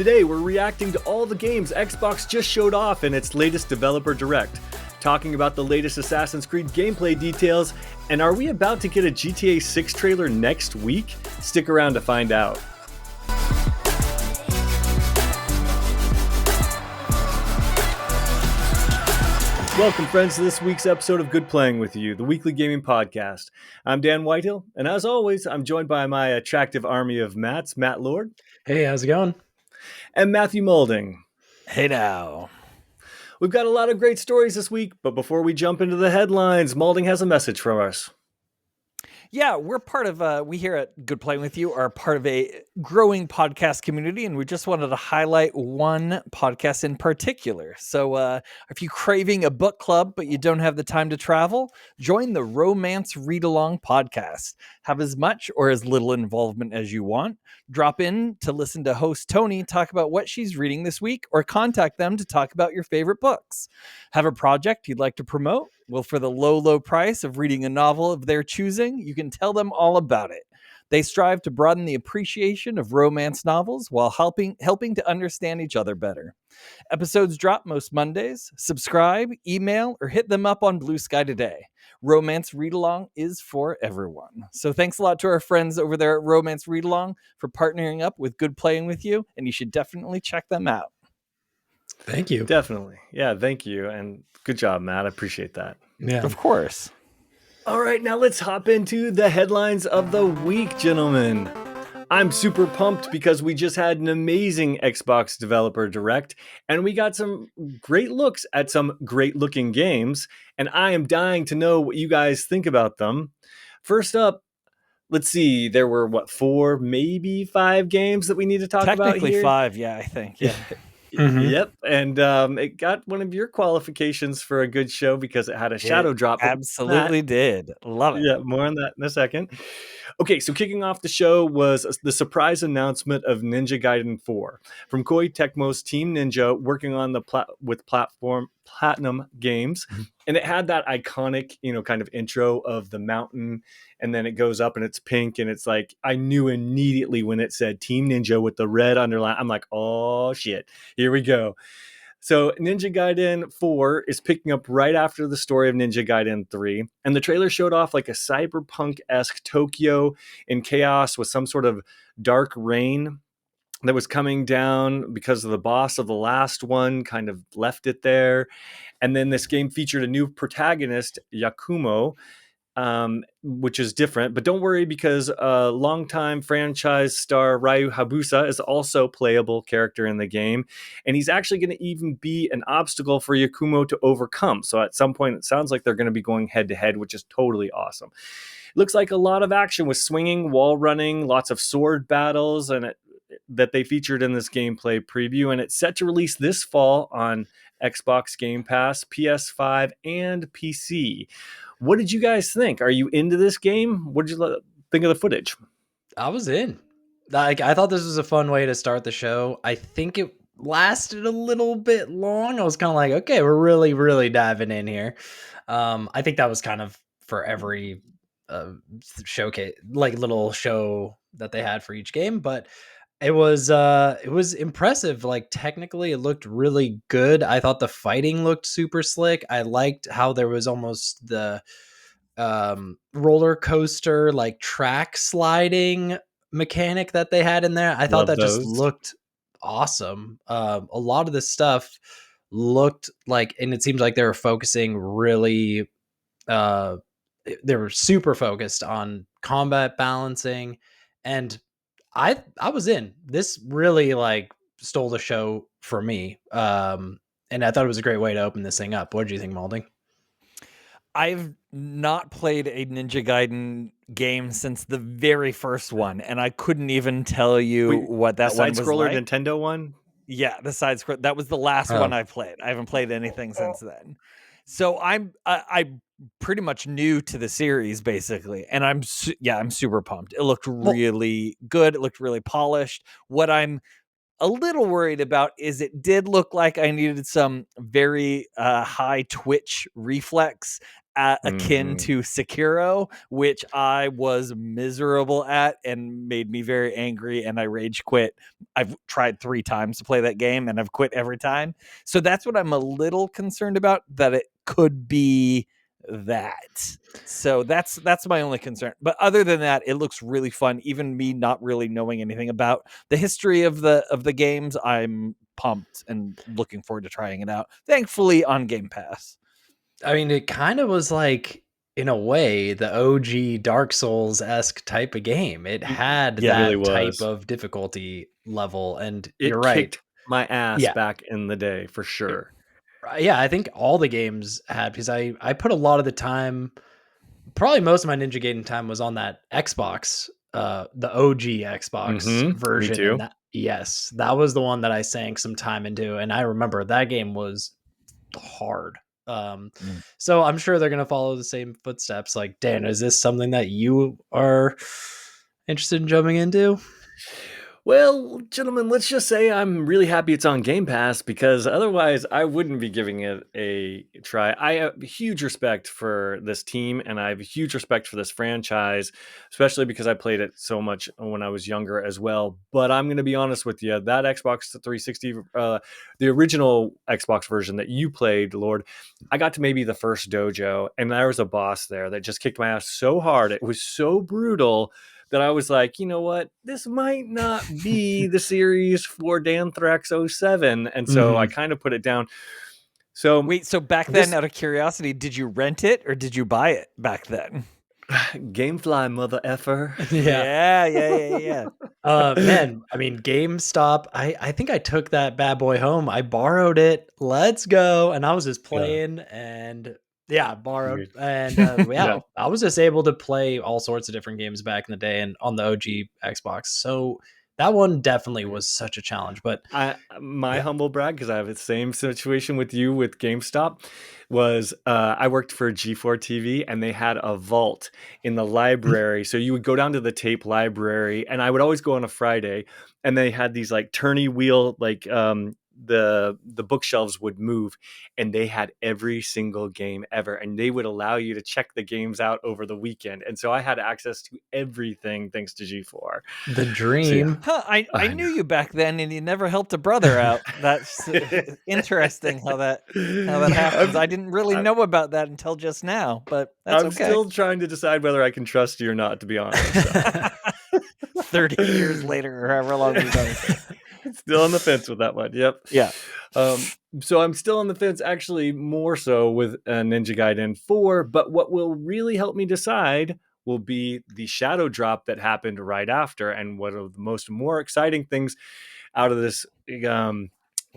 Today, we're reacting to all the games Xbox just showed off in its latest developer direct, talking about the latest Assassin's Creed gameplay details, and are we about to get a GTA 6 trailer next week? Stick around to find out. Welcome, friends, to this week's episode of Good Playing With You, the weekly gaming podcast. I'm Dan Whitehill, and as always, I'm joined by my attractive army of Matts, Matt Lord. Hey, how's it going? And Matthew Moulding. Hey now. We've got a lot of great stories this week, but before we jump into the headlines, Moulding has a message from us. Yeah, we're part of, we here at Good Playing With You are part of a growing podcast community, and we just wanted to highlight one podcast in particular. So if you're craving a book club, but you don't have the time to travel, join the Romance Read Along podcast. Have as much or as little involvement as you want. Drop in to listen to host Tony talk about what she's reading this week, or contact them to talk about your favorite books. Have a project you'd like to promote? Well, for the low price of reading a novel of their choosing, you can tell them all about it. They strive to broaden the appreciation of romance novels while helping to understand each other better. Episodes drop most Mondays. Subscribe, email, or hit them up on Blue Sky today. Romance Read Along is for everyone. So thanks a lot to our friends over there at Romance Read Along for partnering up with Good Playing With You, and you should definitely check them out. Thank you. Definitely. Yeah, thank you. And good job, Matt. I appreciate that. Yeah. Of course. All right, now let's hop into the headlines of the week, gentlemen. I'm super pumped because we just had an amazing Xbox developer direct, and we got some great looks at some great looking games, and I am dying to know what you guys think about them. First up, let's see, there were 4, maybe 5 games that we need to talk about here? Technically 5, yeah, I think. Yeah. Mm-hmm. Yep, and it got one of your qualifications for a good show because it had a shadow drop. Absolutely did. Love it. Yeah, more on that in a second. Okay, so kicking off the show was the surprise announcement of Ninja Gaiden 4 from Koei Tecmo's Team Ninja, working on the with platform Platinum Games, and it had that iconic, kind of intro of the mountain, and then it goes up and it's pink, and it's like I knew immediately when it said Team Ninja with the red underline. I'm like, oh shit, here we go. So Ninja Gaiden 4 is picking up right after the story of Ninja Gaiden 3, and the trailer showed off like a cyberpunk-esque Tokyo in chaos with some sort of dark rain that was coming down because of the boss of the last one kind of left it there. And then this game featured a new protagonist, Yakumo, which is different, but don't worry because a longtime franchise star Ryu Hayabusa is also a playable character in the game, and he's actually going to even be an obstacle for Yakumo to overcome. So at some point, it sounds like they're going to be going head to head, which is totally awesome. It looks like a lot of action with swinging, wall running, lots of sword battles, and that they featured in this gameplay preview, and it's set to release this fall on Xbox Game Pass, PS5, and PC. What did you guys think? Are you into this game? What did you think of the footage? I was in. I thought this was a fun way to start the show. I think it lasted a little bit long. I was kind of like, okay, we're really, really diving in here. I think that was kind of for every showcase, like little show that they had for each game, but it was impressive. Like technically it looked really good. I thought the fighting looked super slick. I liked how there was almost the roller coaster like track sliding mechanic that they had in there. I thought that just looked awesome. A lot of this stuff looked like, and it seems like they were focusing really they were super focused on combat balancing, and I was in. This really like stole the show for me. And I thought it was a great way to open this thing up. What did you think, Moulding? I've not played a Ninja Gaiden game since the very first one, and I couldn't even tell you what that one was like. Side-scroller Nintendo one? Yeah, the side scroll. That was the last one I played. I haven't played anything since then. So I'm pretty much new to the series basically, and I'm super pumped. It looked really good. It looked really polished. What I'm a little worried about is it did look like I needed some very high twitch reflex akin to Sekiro, which I was miserable at and made me very angry, and I rage quit. I've tried 3 times to play that game and I've quit every time. So that's what I'm a little concerned about, that it could be that. So that's my only concern. But other than that, it looks really fun. Even me not really knowing anything about the history of the games, I'm pumped and looking forward to trying it out. Thankfully on Game Pass. I mean, it kind of was like, in a way, the OG Dark Souls-esque type of game. It had Yeah, it really that type was. of difficulty level, and you're It right. kicked my ass Yeah. back in the day for sure. Yeah, I think all the games had, because I put a lot of the time, probably most of my Ninja Gaiden time was on that Xbox, the OG Xbox Me version, and too. that was the one that I sank some time into, and I remember that game was hard. So I'm sure they're gonna follow the same footsteps. Like, Dan, is this something that you are interested in jumping into? Well, gentlemen, let's just say I'm really happy it's on Game Pass because otherwise I wouldn't be giving it a try. I have huge respect for this team and I have huge respect for this franchise, especially because I played it so much when I was younger as well. But I'm going to be honest with you, that Xbox 360, the original Xbox version that you played, Lord, I got to maybe the first dojo and there was a boss there that just kicked my ass so hard. It was so brutal that I was like, you know what, this might not be the series for Danthrax 07. And so I kind of put it down. So Wait, so back then, out of curiosity, did you rent it or did you buy it back then? Gamefly, mother effer. Yeah. Man, I mean, GameStop, I think I took that bad boy home. I borrowed it. Let's go. And I was just Yeah. playing, and yeah, borrowed. Weird. And Yeah. I was just able to play all sorts of different games back in the day and on the OG Xbox. So that one definitely was such a challenge. But My yeah. humble brag, because I have the same situation with you with GameStop, was I worked for G4 TV and they had a vault in the library. So you would go down to the tape library, and I would always go on a Friday, and they had these like tourney wheel, like the bookshelves would move, and they had every single game ever, and they would allow you to check the games out over the weekend. And so I had access to everything thanks to G4. The So yeah. dream. I knew you back then, and you never helped a brother out. That's interesting how that happens. I didn't really know about that until just now, but that's I'm okay. still trying to decide whether I can trust you or not, to be honest. So. 30 years later, or however long we've done it. Still on the fence with that one. Yep. Yeah. So I'm still on the fence, actually, more so with Ninja Gaiden 4. But what will really help me decide will be the shadow drop that happened right after, and one of the more exciting things out of this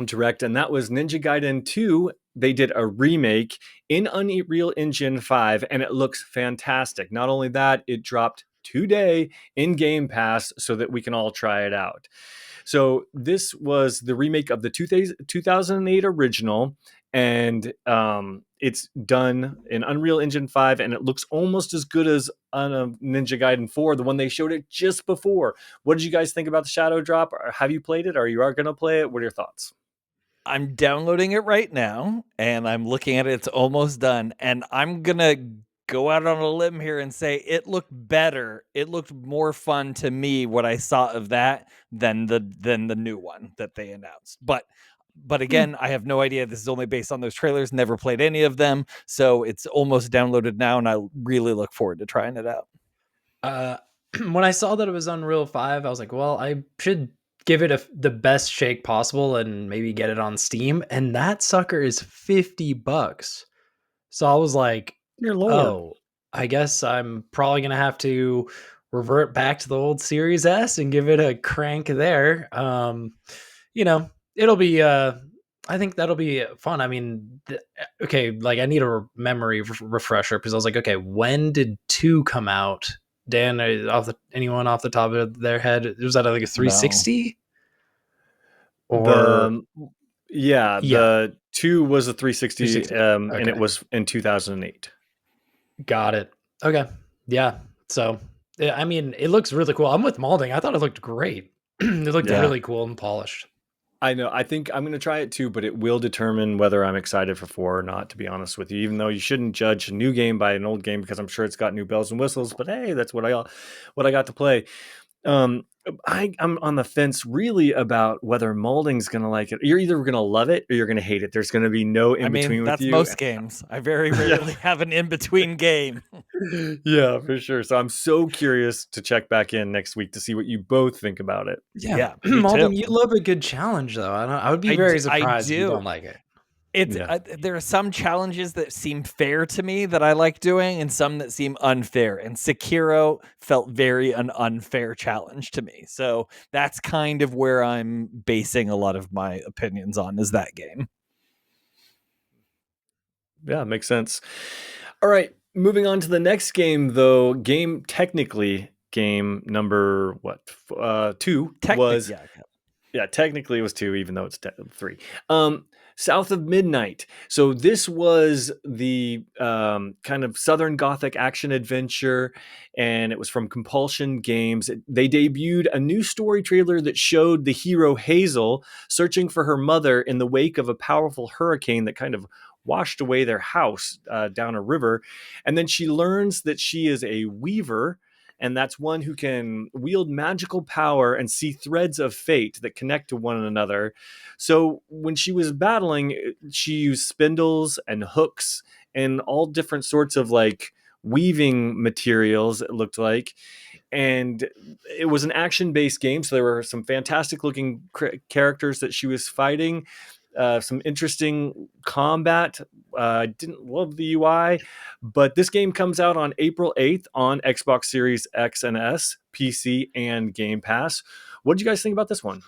direct, and that was Ninja Gaiden 2. They did a remake in Unreal Engine 5, and it looks fantastic. Not only that, it dropped today in Game Pass so that we can all try it out. So this was the remake of the 2008 original, and it's done in Unreal Engine 5, and it looks almost as good as on Ninja Gaiden 4, the one they showed it just before. What did you guys think about the shadow drop? Have you played it? Or you are going to play it? What are your thoughts? I'm downloading it right now, and I'm looking at it. It's almost done, and I'm gonna go out on a limb here and say it looked better. It looked more fun to me what I saw of that than the new one that they announced. But again, I have no idea. This is only based on those trailers. Never played any of them, so it's almost downloaded now, and I really look forward to trying it out. When I saw that it was Unreal 5, I was like, well, I should give it the best shake possible and maybe get it on Steam. And that sucker is $50. So I was like, Dear Lord. oh, I guess I'm probably going to have to revert back to the old Series S and give it a crank there. It'll be, I think that'll be fun. I mean, okay, like I need a memory refresher, because I was like, okay, when did 2 come out? Dan, anyone off the top of their head, was that like a 360? Or The 2 was a 360, 360. and it was in 2008. Got it. Okay. Yeah. So, I mean, it looks really cool. I'm with Malding. I thought it looked great. It looked really cool and polished. I know. I think I'm going to try it too, but it will determine whether I'm excited for 4 or not, to be honest with you. Even though you shouldn't judge a new game by an old game, because I'm sure it's got new bells and whistles, but hey, that's what I got to play. Um, I'm on the fence really about whether Molding's going to like it. You're either going to love it or you're going to hate it. There's going to be no in between with that's you. most games. I very rarely have an in-between game. Yeah, for sure. So I'm so curious to check back in next week to see what you both think about it. Yeah, me Malden, too. you love a good challenge, though. I would be very surprised if you do. don't like it. It's Yeah. there are some challenges that seem fair to me that I like doing, and some that seem unfair. And Sekiro felt very an unfair challenge to me. So that's kind of where I'm basing a lot of my opinions on, is that game. Yeah, makes sense. All right, moving on to the next game, though. Technically, game number 2 was technically it was 2, even though it's 3. South of Midnight. So this was the kind of Southern Gothic action adventure, and it was from Compulsion Games. They debuted a new story trailer that showed the hero Hazel searching for her mother in the wake of a powerful hurricane that kind of washed away their house down a river. And then she learns that she is a weaver, and that's one who can wield magical power and see threads of fate that connect to one another. So when she was battling, she used spindles and hooks and all different sorts of like weaving materials, it looked like. And it was an action-based game, so there were some fantastic looking characters that she was fighting. Some interesting combat. I didn't love the UI, but this game comes out on April 8th on Xbox Series X and S, PC, and Game Pass. What did you guys think about this one?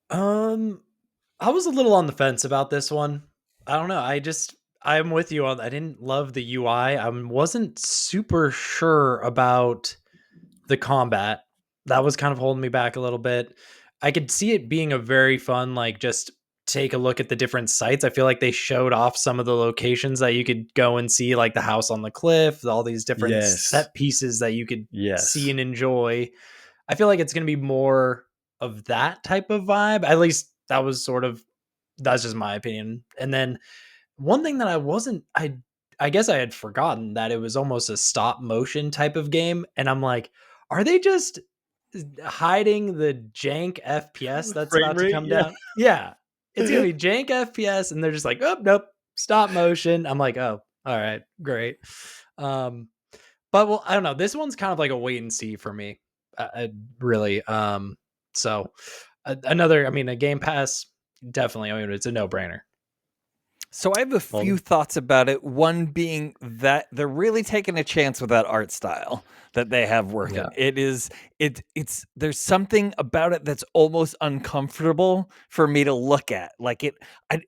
I was a little on the fence about this one. I don't know. I'm with you on. I didn't love the UI. I wasn't super sure about the combat. That was kind of holding me back a little bit. I could see it being a very fun, like, just take a look at the different sites. I feel like they showed off some of the locations that you could go and see, like the house on the cliff, all these different set pieces that you could see and enjoy. I feel like it's going to be more of that type of vibe. At least that's just my opinion. And then one thing that I guess I had forgotten that it was almost a stop motion type of game. And I'm like, are they just hiding the jank FPS that's about to come down? Yeah. It's going to be jank FPS. And they're just like, oh, nope, stop motion. I'm like, oh, all right, great. But well, I don't know. This one's kind of like a wait and see for me. Really. So a Game Pass, definitely. I mean, it's a no brainer. So I have a few thoughts about it. One being that they're really taking a chance with that art style that they have working. Yeah. There's something about it that's almost uncomfortable for me to look at. Like it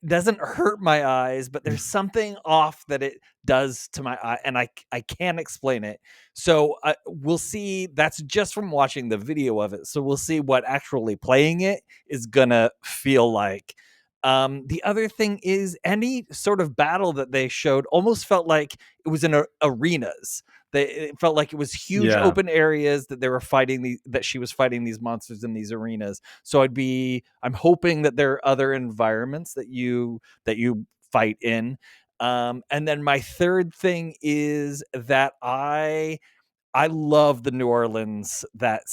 doesn't hurt my eyes, but there's something off that it does to my eye, and I can't explain it. So we'll see. That's just from watching the video of it. So we'll see what actually playing it is gonna feel like. The other thing is any sort of battle that they showed almost felt like it was in arenas. It felt like it was huge open areas that they were fighting that she was fighting these monsters in these arenas. So I'm hoping that there are other environments that you fight in. And then my third thing is that I love the New Orleans, that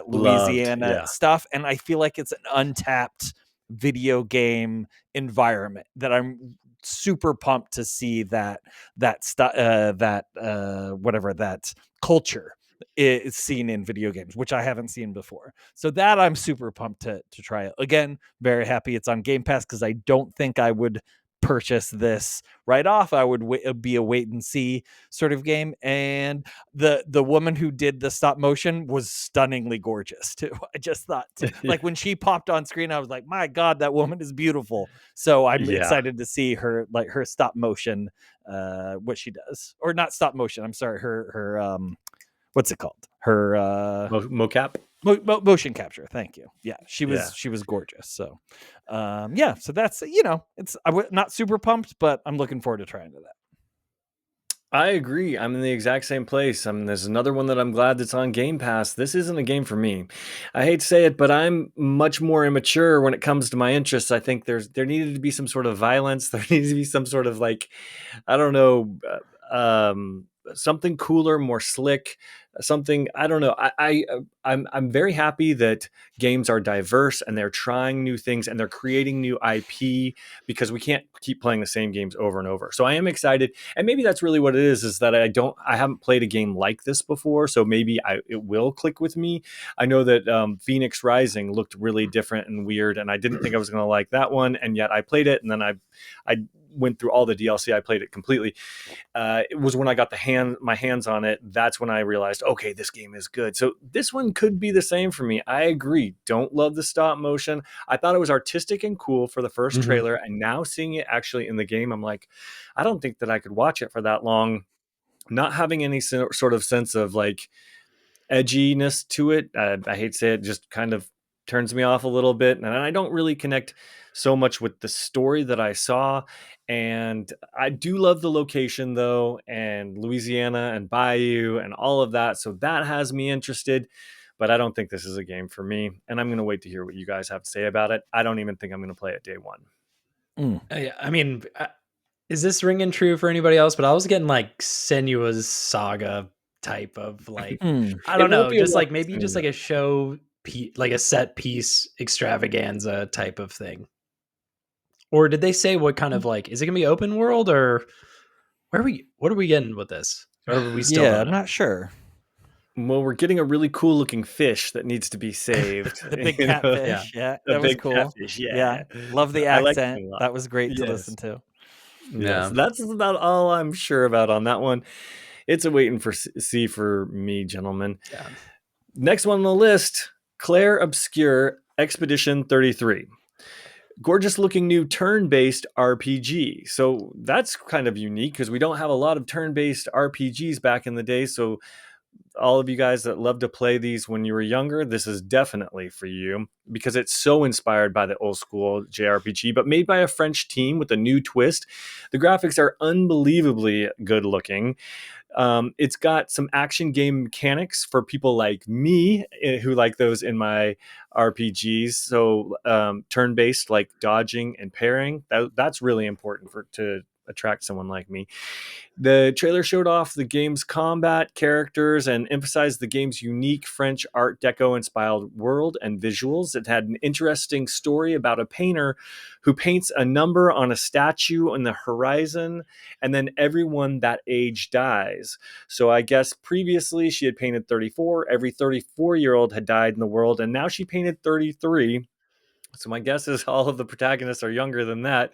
Louisiana stuff, and I feel like it's an untapped video game environment that I'm super pumped to see that culture is seen in video games, which I haven't seen before. So that I'm super pumped to try it. Again, very happy it's on Game Pass, because I don't think I would purchase this right off. I would be a wait and see sort of game. And the woman who did the stop motion was stunningly gorgeous too. I just thought like when she popped on screen, I was like, my God, that woman is beautiful. So I'm excited to see her, like her stop motion, what she does, or not stop motion. I'm sorry. Her what's it called? Her mocap. Motion capture. Thank you. Yeah, she was gorgeous. So, so that's I'm not super pumped, but I'm looking forward to trying that. I agree. I'm in the exact same place. There's another one that I'm glad that's on Game Pass. This isn't a game for me. I hate to say it, but I'm much more immature when it comes to my interests. I think there needed to be some sort of violence. There needs to be some sort of like, I don't know, something cooler, more slick, something. I don't know. I'm very happy that games are diverse and they're trying new things and they're creating new IP because we can't keep playing the same games over and over. So I am excited, and maybe that's really what it is that I haven't played a game like this before, so maybe it will click with me. I know that Phoenix Rising looked really different and weird, and I didn't think I was going to like that one, and yet I played it, and then I went through all the DLC. I played it completely. It was when I got my hands on it. That's when I realized, okay, this game is good. So this one could be the same for me. I agree. Don't love the stop motion. I thought it was artistic and cool for the first trailer, and now seeing it actually in the game, I'm like, I don't think that I could watch it for that long. Not having any sort of sense of like edginess to it. I hate to say it, just kind of turns me off a little bit. And I don't really connect so much with the story that I saw. And I do love the location though, and Louisiana and Bayou and all of that. So that has me interested. But I don't think this is a game for me. And I'm going to wait to hear what you guys have to say about it. I don't even think I'm going to play it day one. Yeah, I mean, is this ringing true for anybody else? But I was getting like Senua's Saga type of like, I don't It won't know, be a just lot like maybe just like a show, like a set piece extravaganza type of thing. Or did they say what kind of like, is it gonna be open world or what are we getting with this? Or we still Yeah, don't I'm know? not sure. Well, we're getting a really cool looking fish that needs to be saved. The big You know? Yeah. catfish. Yeah, A that was big cool. catfish, Yeah, yeah. love the I like accent. him a lot. That was great to listen Yes. to. Yes, Yeah. that's about all I'm sure about on that one. It's a waiting for see for me, gentlemen. Yeah. Next one on the list, Clair Obscur Expedition 33. Gorgeous looking new turn-based RPG. So that's kind of unique because we don't have a lot of turn-based RPGs back in the day. So all of you guys that love to play these when you were younger, this is definitely for you because it's so inspired by the old school JRPG, but made by a French team with a new twist. The graphics are unbelievably good looking. It's got some action game mechanics for people like me who like those in my RPGs. So turn based, like dodging and parrying. That's really important to attract someone like me. The trailer showed off the game's combat, characters, and emphasized the game's unique French Art Deco inspired world and visuals. It had an interesting story about a painter who paints a number on a statue on the horizon, and then everyone that age dies. So I guess previously she had painted 34. Every 34-year-old had died in the world, and now she painted 33. So my guess is all of the protagonists are younger than that.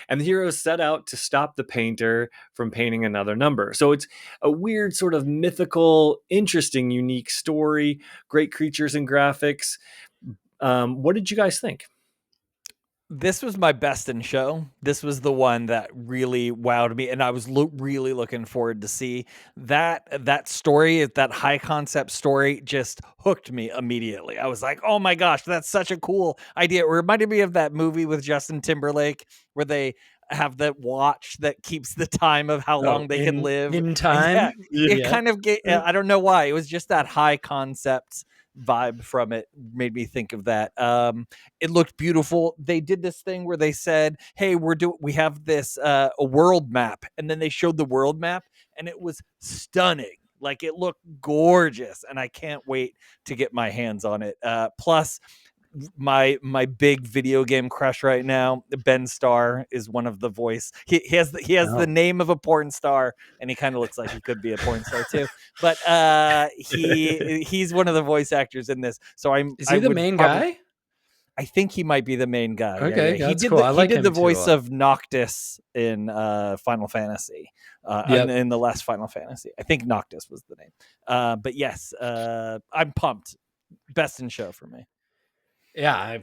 And the heroes set out to stop the painter from painting another number. So it's a weird, sort of mythical, interesting, unique story, great creatures and graphics. What did you guys think? This was my best in show. This was the one that really wowed me, and I was really looking forward to see that story. That high concept story just hooked me immediately. I was like, "Oh my gosh, that's such a cool idea!" It reminded me of that movie with Justin Timberlake where they have that watch that keeps the time of how Oh, long they can live. in Yeah, time. it Yeah. kind of I don't know why. It was just that high concept vibe from it made me think of that. It looked beautiful. They did this thing where they said, "Hey, we have this a world map," and then they showed the world map, and it was stunning. Like it looked gorgeous, and I can't wait to get my hands on it. Plus, my big video game crush right now, Ben Starr, is one of the voice. He has the Oh. name of a porn star, and he kind of looks like he could be a porn star too. But he's one of the voice actors in this. So Is he the main guy? I think he might be the main guy. Okay, Yeah. that's cool. I He like did the him too a voice lot. of Noctis in Final Fantasy. Yep. In the last Final Fantasy. I think Noctis was the name. But yes, I'm pumped. Best in show for me. Yeah,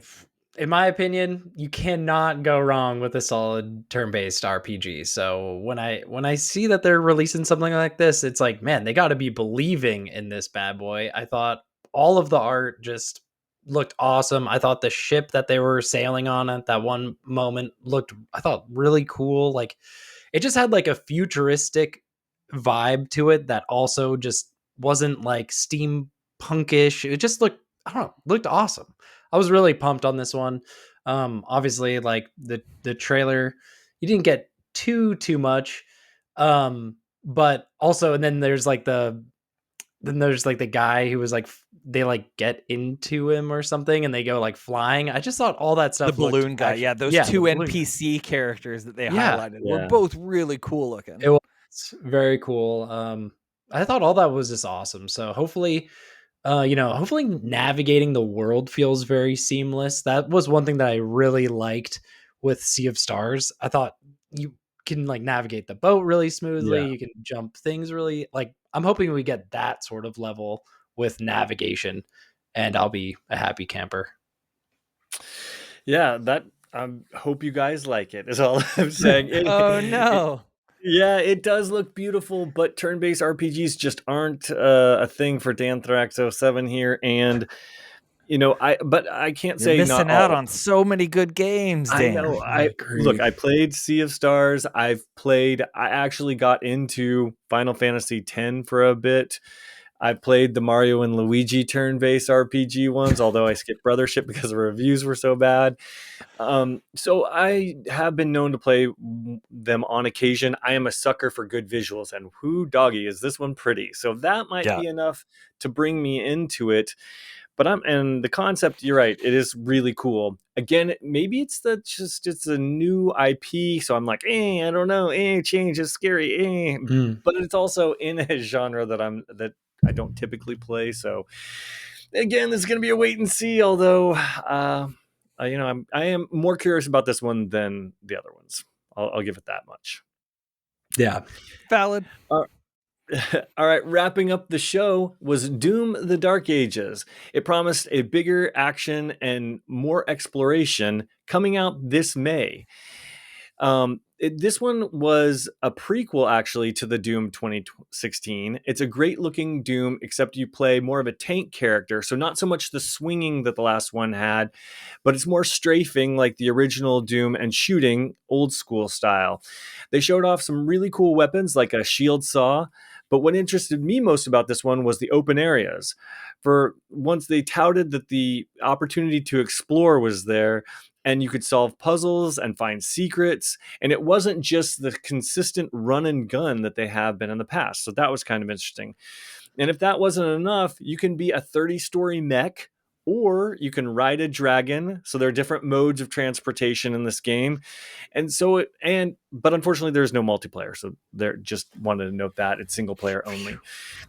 in my opinion, you cannot go wrong with a solid turn-based RPG. So when I see that they're releasing something like this, it's like, man, they got to be believing in this bad boy. I thought all of the art just looked awesome. I thought the ship that they were sailing on at that one moment looked, I thought, really cool. Like it just had like a futuristic vibe to it that also just wasn't like steampunkish. It just looked, I don't know, looked awesome. I was really pumped on this one. Obviously, like the trailer, you didn't get too much. But also, and then there's like the guy who was like they like get into him or something and they go like flying. I just thought all that The stuff looked balloon guy, yeah, those the two balloon guy. NPC characters that they Yeah, highlighted were Yeah. both really cool looking. it was very cool. I thought all that was just awesome. So hopefully, hopefully navigating the world feels very seamless. That was one thing that I really liked with Sea of Stars. I thought you can like navigate the boat really smoothly. Yeah. You can jump things really like I'm hoping we get that sort of level with navigation, and I'll be a happy camper. Yeah, that hope you guys like it is all I'm saying. Oh no. Yeah, it does look beautiful, but turn-based RPGs just aren't a thing for Danthrax07 here. And I can't You're say not missing out all. on so many good games, I Dan. know. I played Sea of Stars. I actually got into Final Fantasy X for a bit. I played the Mario and Luigi turn-based RPG ones, although I skipped Brothership because the reviews were so bad. So I have been known to play them on occasion. I am a sucker for good visuals, and whoo doggy is this one pretty. So that might Yeah. be enough to bring me into it. But and the concept, you're right, it is really cool. Again, maybe it's a new IP, so I'm like, I don't know, change is scary, but it's also in a genre that I don't typically play. So again, this is going to be a wait and see. Although, I am more curious about this one than the other ones. I'll give it that much. Yeah. Valid. All right, wrapping up the show was Doom: The Dark Ages. It promised a bigger action and more exploration coming out this May. This one was a prequel, actually, to the Doom 2016. It's a great looking Doom, except you play more of a tank character. So, not so much the swinging that the last one had, but it's more strafing like the original Doom and shooting old school style. They showed off some really cool weapons like a shield saw. But what interested me most about this one was the open areas. For once they touted that the opportunity to explore was there, and you could solve puzzles and find secrets. And it wasn't just the consistent run and gun that they have been in the past. So that was kind of interesting. And if that wasn't enough, you can be a 30-story mech, or you can ride a dragon. So there are different modes of transportation in this game. But unfortunately there's no multiplayer. So there, just wanted to note that it's single player only.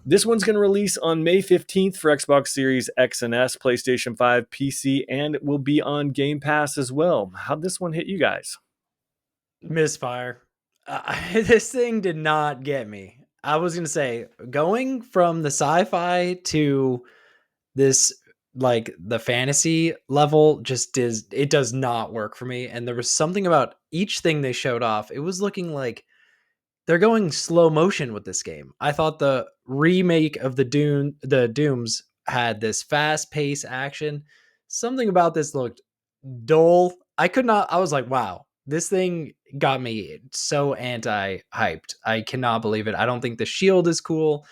This one's going to release on May 15th for Xbox Series X and S, PlayStation 5, PC, and it will be on Game Pass as well. How'd this one hit you guys? Misfire. This thing did not get me. I was gonna say going from the sci-fi to this like the fantasy level just does not work for me. And there was something about each thing they showed off. It was looking like they're going slow motion with this game. I thought the remake of the Dooms had this fast pace action. Something about this looked dull. I was like, wow, this thing got me so anti hyped. I cannot believe it. I don't think the shield is cool.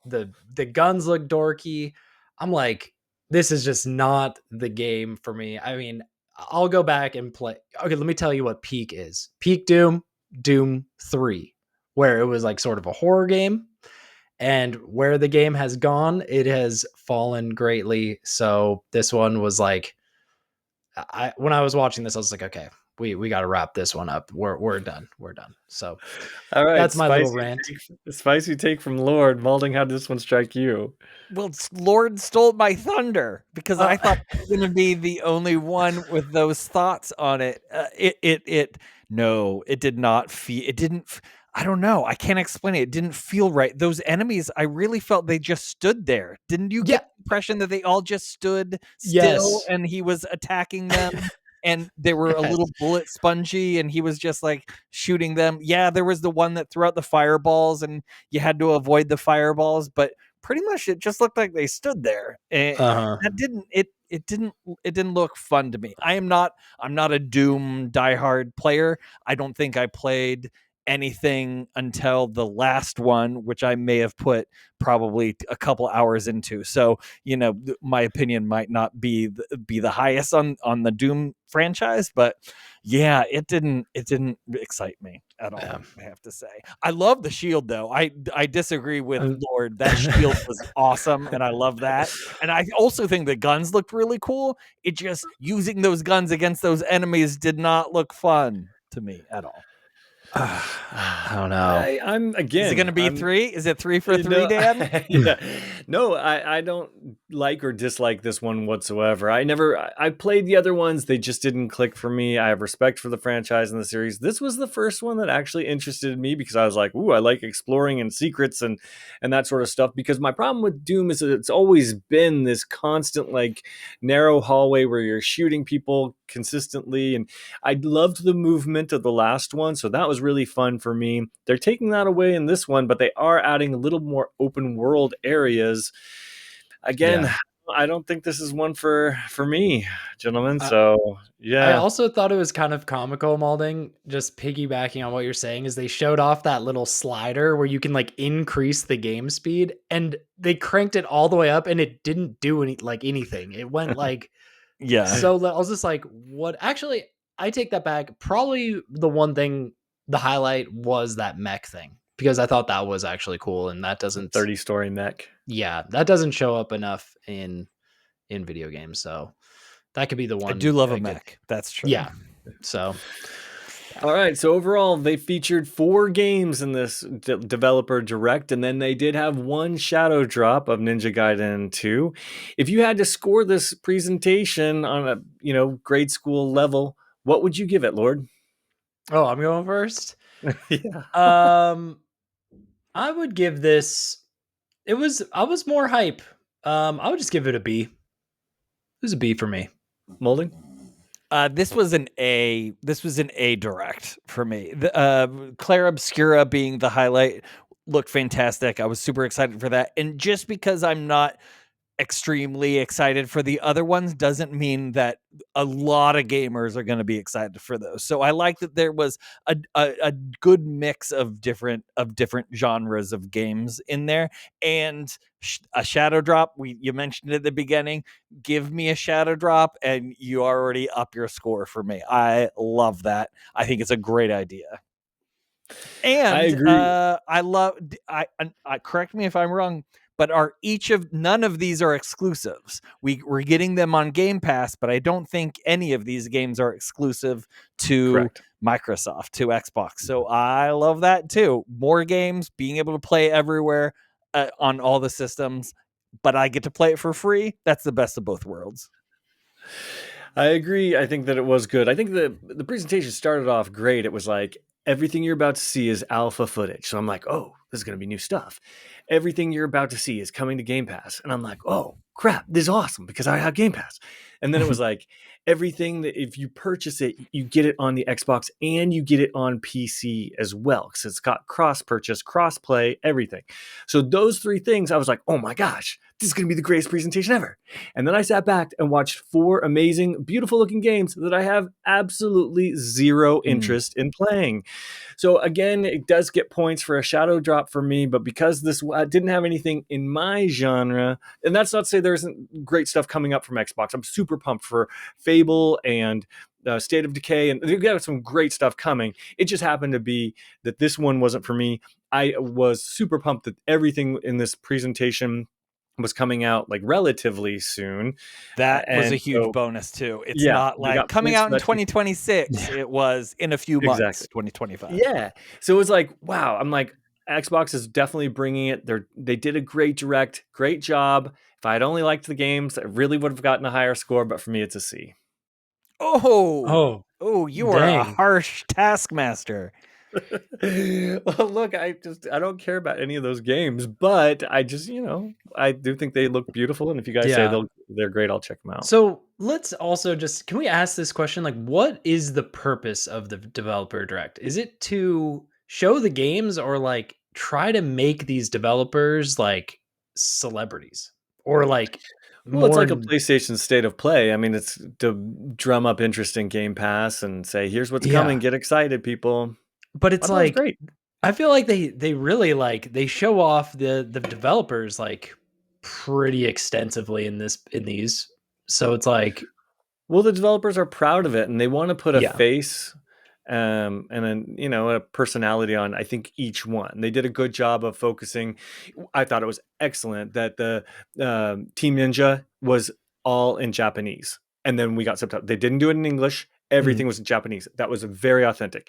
The guns look dorky. I'm like, this is just not the game for me. I mean, I'll go back and play. Okay, let me tell you what Peak is. Peak Doom 3, where it was like sort of a horror game. And where the game has gone, it has fallen greatly. So this one was like, when I was watching this, I was like, okay, we got to wrap this one up. We're done. We're done. So All right, that's my little rant. Spicy take from Lord. Malding, how did this one strike you? Well, Lord stole my thunder because I thought it was going to be the only one with those thoughts on it. No, it did not feel. It didn't. I don't know. I can't explain it. It didn't feel right. Those enemies, I really felt they just stood there. Didn't you get the impression that they all just stood still Yes. and he was attacking them? And they were a little bullet spongy and he was just like shooting them. Yeah, there was the one that threw out the fireballs and you had to avoid the fireballs, but pretty much it just looked like they stood there. And that didn't look fun to me. I'm not a Doom diehard player. I don't think I played anything until the last one, which I may have put probably a couple hours into. So, my opinion might not be the highest on the Doom franchise, but yeah, it didn't excite me at all. Yeah. I have to say, I love the shield though. I disagree with Um, Lord. That shield was awesome, and I love that. And I also think the guns looked really cool. It just using those guns against those enemies did not look fun to me at all. I don't know. I'm Is it going to be 3? Is it 3 for 3, Dan? Yeah. No, I don't like or dislike this one whatsoever. I played the other ones. They just didn't click for me. I have respect for the franchise and the series. This was the first one that actually interested me because I was like, ooh, I like exploring and secrets and that sort of stuff. Because my problem with Doom is that it's always been this constant, like, narrow hallway where you're shooting people consistently. And I loved the movement of the last one. So that was really fun for me. They're taking that away in this one, but they are adding a little more open world areas. Again, Yeah. I don't think this is one for me, gentlemen. So yeah. I also thought it was kind of comical, Malding, just piggybacking on what you're saying, is they showed off that little slider where you can like increase the game speed, and they cranked it all the way up and it didn't do anything. It went like Yeah. So I was just like, what? Actually, I take that back. Probably the one thing, the highlight was that mech thing, because I thought that was actually cool, and that doesn't 30-story mech. Yeah, that doesn't show up enough in video games. So that could be the one. I do love a mech. That's true. Yeah. So all right, so overall, they featured 4 games in this developer direct, and then they did have one shadow drop of Ninja Gaiden 2. If you had to score this presentation on a grade school level, what would you give it, Lord? Oh, I'm going first. Yeah. I would give this. I was more hype. I would just give it a B. It was a B for me. Molding? This was an A. This was an A direct for me. The Clair Obscura being the highlight looked fantastic. I was super excited for that, and just because I'm not extremely excited for the other ones doesn't mean that a lot of gamers are going to be excited for those. So I like that there was a good mix of different genres of games in there, and a shadow drop. You mentioned it at the beginning. Give me a shadow drop and you already up your score for me. I love that. I think it's a great idea. And I agree. I love. I correct me if I'm wrong, but none of these are exclusives. We're getting them on Game Pass, but I don't think any of these games are exclusive to Correct. Microsoft, to Xbox. So I love that too. More games, being able to play everywhere on all the systems, but I get to play it for free. That's the best of both worlds. I agree. I think that it was good. I think the presentation started off great. It was like, everything you're about to see is alpha footage. So I'm like, oh, this is going to be new stuff. Everything you're about to see is coming to Game Pass. And I'm like, oh, crap, this is awesome because I have Game Pass. And then it was like, everything that if you purchase it, you get it on the Xbox and you get it on PC as well, because it's got cross purchase, cross play, everything. So those 3 things, I was like, oh my gosh, this is going to be the greatest presentation ever. And then I sat back and watched 4 amazing, beautiful looking games that I have absolutely zero interest in playing. So again, it does get points for a shadow drop for me, but because this didn't have anything in my genre, and that's not to say there isn't great stuff coming up from Xbox. I'm super pumped for Fable and State of Decay, and they've got some great stuff coming. It just happened to be that this one wasn't for me. I was super pumped that everything in this presentation was coming out like relatively soon. That was a huge bonus too. It's yeah, not like coming out in 2026. It was in a few months, 2025. Yeah. So it was like, wow. I'm like, Xbox is definitely bringing it. They did a great direct, great job. If I had only liked the games, I really would have gotten a higher score. But for me, it's a C. Oh, you are a harsh taskmaster. Well, look, I don't care about any of those games, but I just, I do think they look beautiful. And if you guys say they're great, I'll check them out. So let's also can we ask this question? Like, what is the purpose of the developer direct? Is it to show the games, or like try to make these developers like celebrities, or like Well, it's like a PlayStation State of Play. I mean, it's to drum up interest in Game Pass and say, here's what's coming. Get excited, people. But I it's thought it was like, great. I feel like they really like they show off the developers like pretty extensively in these. So it's like, Well, the developers are proud of it, and they want to put a yeah. face and then a personality on, I think, each one. They did a good job of focusing. I thought it was excellent that the Team Ninja was all in Japanese, and then we got subtitles. They didn't do it in English. Everything was in Japanese. That was very authentic.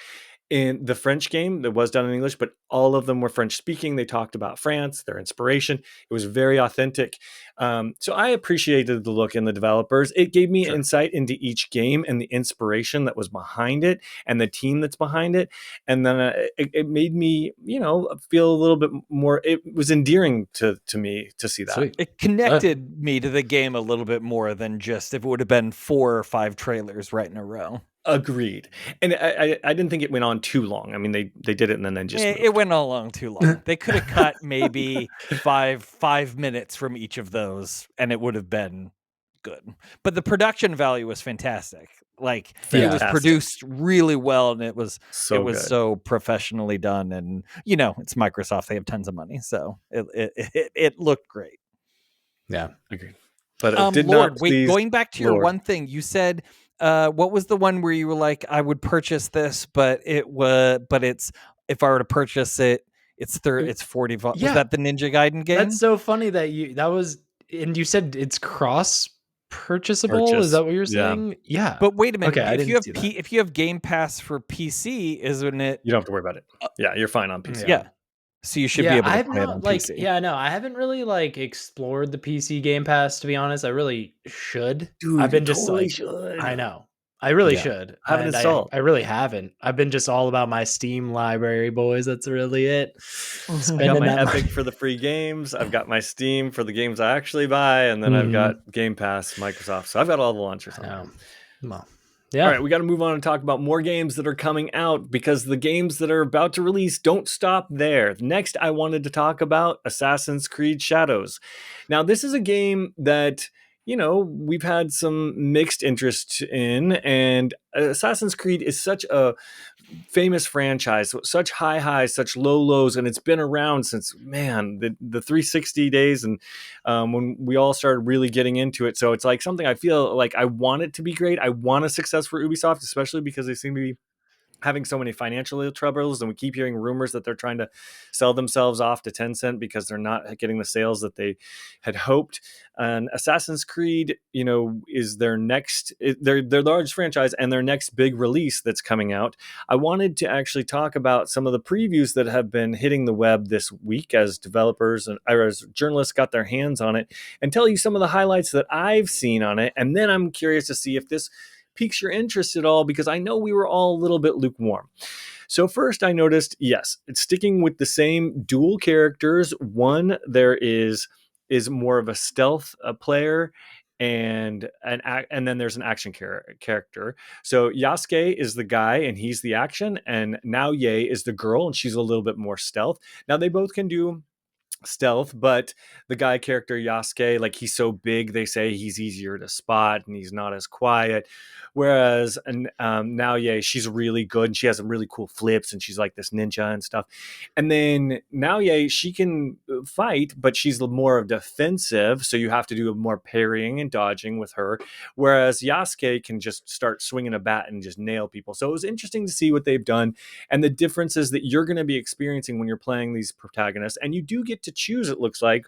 In the French game, that was done in English, but all of them were French speaking. They talked about France, their inspiration. It was very authentic. So I appreciated the look in the developers. It gave me Sure. insight into each game and the inspiration that was behind it and the team that's behind it. And then it made me, feel a little bit more. It was endearing to me to see that. Sweet. It connected me to the game a little bit more than just if it would have been 4 or 5 trailers right in a row. Agreed. And I didn't think it went on too long. I mean, they did it and then they just It went along too long. They could have cut maybe 5 minutes from each of those, and it would have been good. But the production value was fantastic. Like it was produced really well, and it was so professionally done. And it's Microsoft; they have tons of money, so it looked great. Yeah, agreed. But it did not. Wait, going back to your one thing, you said. What was the one where you were like, I would purchase this, but it's if I were to purchase it, it's 40. Was that the Ninja Gaiden game? That's so funny that and you said it's cross purchasable. Is that what you're saying? Yeah. But wait a minute. Okay, if you have Game Pass for PC, isn't it? You don't have to worry about it. Yeah, you're fine on PC. Yeah. So you should be able to play it on PC. Yeah, no, I haven't really explored the PC Game Pass, to be honest. I really should. Dude, I've been you just totally should. I know. I really should. I haven't installed. I really haven't. I've been just all about my Steam library, boys. That's really it. I've got my Epic for the free games. I've got my Steam for the games I actually buy, and then I've got Game Pass, Microsoft. So I've got all the launchers on. Well, yeah. All right, we got to move on and talk about more games that are coming out, because the games that are about to release don't stop there. Next, I wanted to talk about Assassin's Creed Shadows. Now, this is a game that, we've had some mixed interest in, and Assassin's Creed is such a famous franchise, such high highs, such low lows, and it's been around since the 360 days, and when we all started really getting into it. So it's like something I feel like I want it to be great. I want a success for Ubisoft, especially because they seem to be having so many financial troubles, and we keep hearing rumors that they're trying to sell themselves off to Tencent because they're not getting the sales that they had hoped. And Assassin's Creed, is their largest franchise and their next big release that's coming out. I wanted to actually talk about some of the previews that have been hitting the web this week as developers and as journalists got their hands on it, and tell you some of the highlights that I've seen on it. And then I'm curious to see if this piques your interest at all, because I know we were all a little bit lukewarm. So first I noticed, yes, it's sticking with the same dual characters. One, there is more of a stealth player, and then there's an action character. So Yasuke is the guy and he's the action, and Naoye is the girl and she's a little bit more stealth. Now they both can do stealth, but the guy character Yasuke, like, he's so big, they say he's easier to spot and he's not as quiet, whereas Naoye, she's really good and she has some really cool flips and she's like this ninja and stuff. And then Naoye, she can fight, but she's more of defensive, so you have to do more parrying and dodging with her, whereas Yasuke can just start swinging a bat and just nail people. So it was interesting to see what they've done and the differences that you're going to be experiencing when you're playing these protagonists. And you do get to choose, it looks like,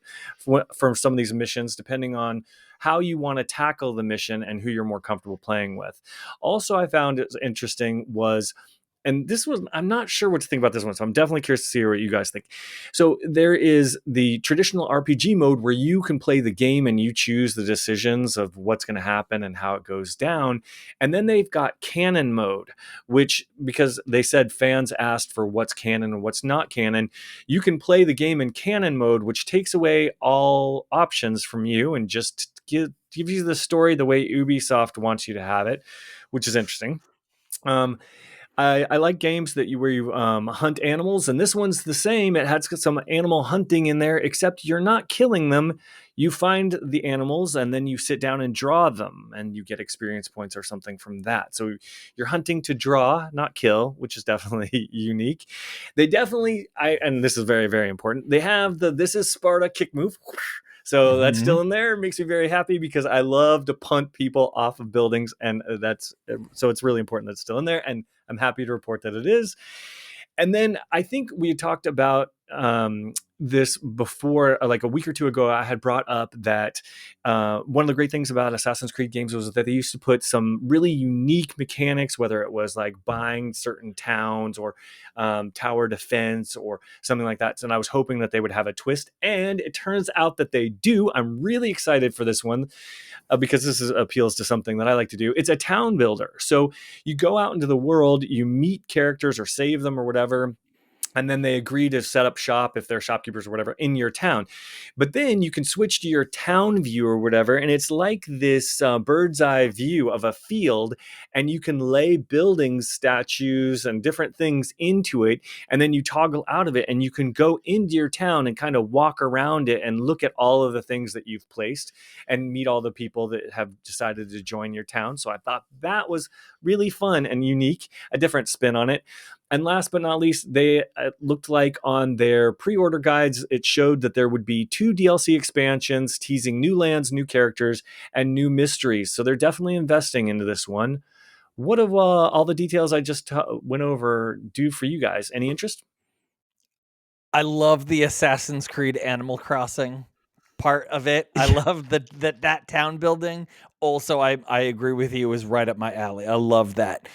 from some of these missions, depending on how you want to tackle the mission and who you're more comfortable playing with. Also, I found it interesting was, and this was, I'm not sure what to think about this one, so I'm definitely curious to see what you guys think. So there is the traditional RPG mode where you can play the game and you choose the decisions of what's going to happen and how it goes down. And then they've got canon mode, which, because they said fans asked for what's canon and what's not canon, you can play the game in canon mode, which takes away all options from you and just gives you the story the way Ubisoft wants you to have it, which is interesting. I like games that where you hunt animals, and this one's the same. It has some animal hunting in there, except you're not killing them. You find the animals, and then you sit down and draw them, and you get experience points or something from that. So you're hunting to draw, not kill, which is definitely unique. They definitely, and this is very, very important. They have the "This is Sparta" kick move. So that's still in there. It makes me very happy because I love to punt people off of buildings, and so it's really important that it's still in there. And I'm happy to report that it is. And then I think we talked about this before, like a week or two ago. I had brought up that one of the great things about Assassin's Creed games was that they used to put some really unique mechanics, whether it was like buying certain towns or tower defense or something like that. And I was hoping that they would have a twist, and it turns out that they do. I'm really excited for this one. Because appeals to something that I like to do. It's a town builder. So you go out into the world, you meet characters or save them or whatever, and then they agree to set up shop if they're shopkeepers or whatever in your town. But then you can switch to your town view or whatever, and it's like this bird's eye view of a field, and you can lay buildings, statues, and different things into it, and then you toggle out of it, and you can go into your town and kind of walk around it and look at all of the things that you've placed and meet all the people that have decided to join your town. So I thought that was really fun and unique, a different spin on it. And last but not least, they looked like on their pre-order guides, it showed that there would be 2 DLC expansions teasing new lands, new characters, and new mysteries. So they're definitely investing into this one. What of all the details I just went over do for you guys? Any interest? I love the Assassin's Creed Animal Crossing part of it. I love that town building. Also, I agree with you, it was right up my alley. I love that.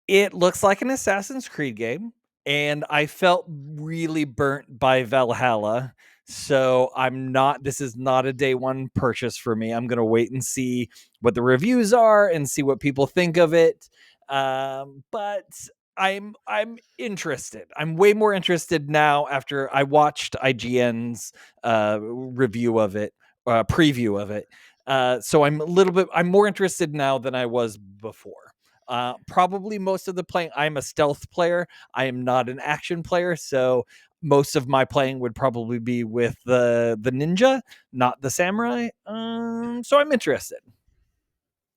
It looks like an Assassin's Creed game, and I felt really burnt by Valhalla. So this is not a day one purchase for me. I'm going to wait and see what the reviews are and see what people think of it. But I'm interested. I'm way more interested now after I watched IGN's review of it, preview of it. So I'm more interested now than I was before. Probably most of the playing, I'm a stealth player. I am not an action player, so most of my playing would probably be with the ninja, not the samurai. So I'm interested.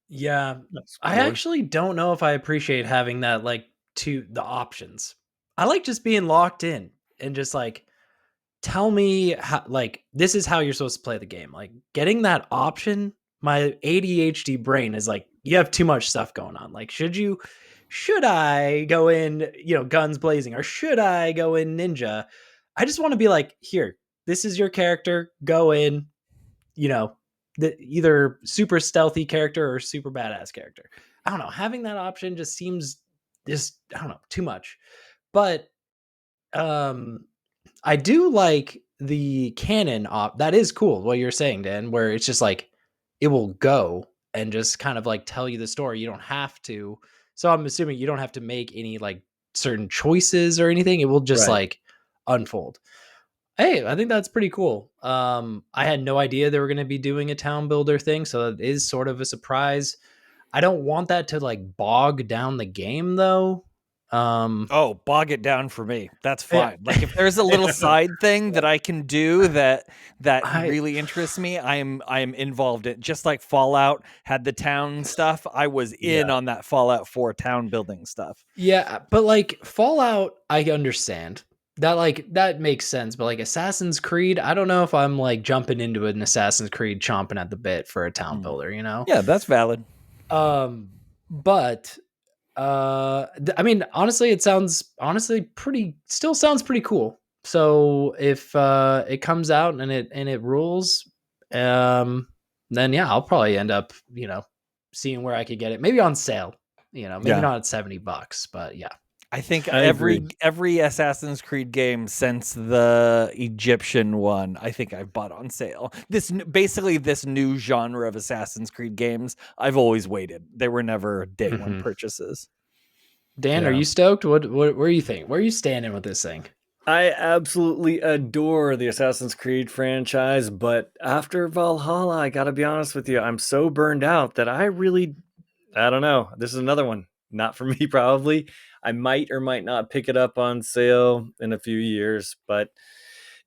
Yeah, That's I cool. actually don't know if I appreciate having that, like, to the options. I like just being locked in and just like, tell me how, like, this is how you're supposed to play the game. Like, getting that option, my ADHD brain is like, you have too much stuff going on. Like, should I go in, guns blazing, or should I go in ninja? I just want to be like, here, this is your character, go in, you know, either super stealthy character or super badass character. I don't know. Having that option just seems I don't know, too much. But um I do like the canon op. That is cool what you're saying, Dan, where it's just like it will go and just kind of like tell you the story. You don't have to. So I'm assuming you don't have to make any like certain choices or anything. It will just Right. like unfold. Hey, I think that's pretty cool. I had no idea they were going to be doing a town builder thing, so it is sort of a surprise. I don't want that to like bog down the game though. Oh, bog it down for me. That's Yeah, fine. Like if there's a little side thing that I can do that I really interests me, I am involved in. Just like Fallout had the town stuff, I was in yeah. on that Fallout 4 town building stuff. Yeah, but like Fallout, I understand. That makes sense, but like Assassin's Creed, I don't know if I'm like jumping into an Assassin's Creed chomping at the bit for a town Hmm. builder, you know? Yeah, that's valid. But I mean, honestly, it sounds still sounds pretty cool. So if it comes out and it rules, then yeah, I'll probably end up, seeing where I could get it. Maybe on sale, maybe Yeah. not at $70, but yeah. I think I agree. every Assassin's Creed game since the Egyptian one, I think I've bought on sale. Basically this new genre of Assassin's Creed games, I've always waited. They were never day one Mhm. purchases. Dan, are Yeah. you stoked? What where you think? Where are you standing with this thing? I absolutely adore the Assassin's Creed franchise, but after Valhalla, I gotta be honest with you, I'm so burned out that I don't know. This is another one. not for me probably. I might or might not pick it up on sale in a few years, but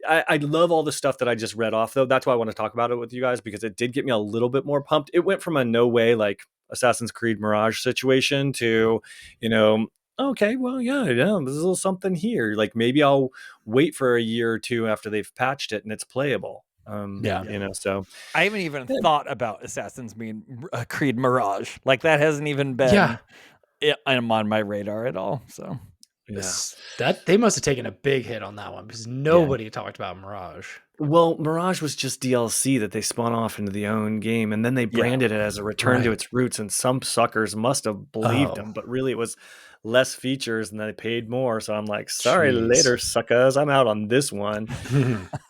I love all the stuff that I just read off, though. That's why I want to talk about it with you guys, because it did get me a little bit more pumped. It went from a no way, like Assassin's Creed Mirage situation to, okay, well, yeah, there's a little something here. Like maybe I'll wait for a year or two after they've patched it and it's playable. So I haven't even thought about Assassin's Creed Mirage. Like that hasn't even been on my radar at all. So that they must have taken a big hit on that one because nobody talked about Mirage. Well, Mirage was just DLC that they spun off into the own game, and then they branded it as a return to its roots, and some suckers must have believed them, but really it was less features and they paid more. So I'm like, sorry, later, suckers. I'm out on this one.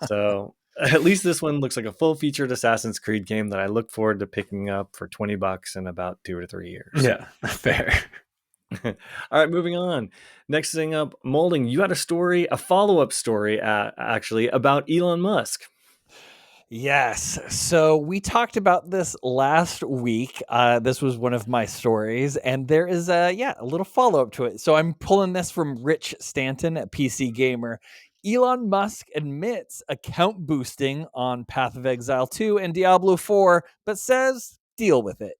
So at least this one looks like a full-featured Assassin's Creed game that I look forward to picking up for $20 in about 2 or 3 years. Yeah, fair. All right, moving on. Next thing up, Molding, you had a follow-up story, actually, about Elon Musk. Yes. So we talked about this last week. This was one of my stories, and there is a little follow-up to it. So I'm pulling this from Rich Stanton at PC Gamer. Elon Musk admits account boosting on Path of Exile 2 and Diablo 4, but says deal with it.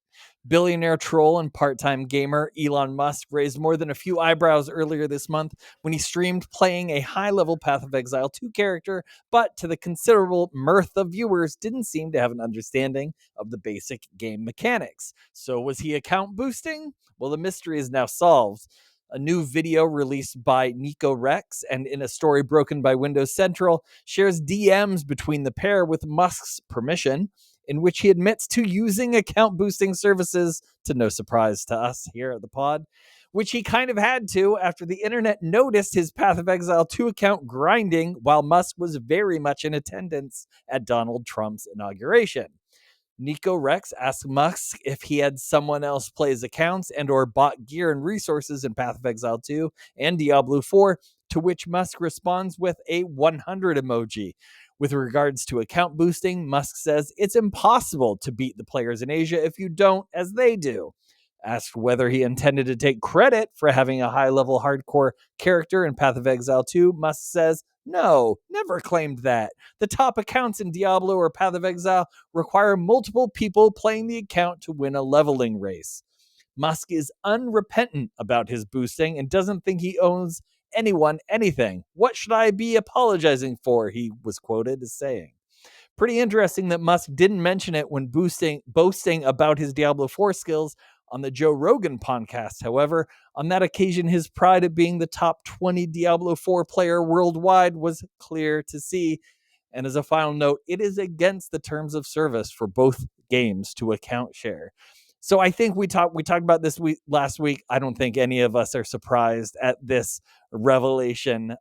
Billionaire troll and part-time gamer Elon Musk raised more than a few eyebrows earlier this month when he streamed playing a high-level Path of Exile 2 character, but to the considerable mirth of viewers, didn't seem to have an understanding of the basic game mechanics. So was he account boosting? Well, the mystery is now solved. A new video released by Nico Rex and in a story broken by Windows Central shares DMs between the pair with Musk's permission, in which he admits to using account boosting services, to no surprise to us here at the pod, which he kind of had to after the internet noticed his Path of Exile 2 account grinding while Musk was very much in attendance at Donald Trump's inauguration. Nico Rex asked Musk if he had someone else play his accounts and or bought gear and resources in Path of Exile 2 and Diablo 4, to which Musk responds with a 100 emoji. With regards to account boosting, Musk says it's impossible to beat the players in Asia if you don't as they do. Asked whether he intended to take credit for having a high-level hardcore character in Path of Exile 2, Musk says, no, never claimed that. The top accounts in Diablo or Path of Exile require multiple people playing the account to win a leveling race. Musk is unrepentant about his boosting and doesn't think he owes anyone anything. What should I be apologizing for? He was quoted as saying. Pretty interesting that Musk didn't mention it when boasting about his Diablo 4 skills on the Joe Rogan podcast. However, on that occasion, his pride at being the top 20 Diablo 4 player worldwide was clear to see. And as a final note, it is against the terms of service for both games to account share. So I think we talked about this last week. I don't think any of us are surprised at this revelation.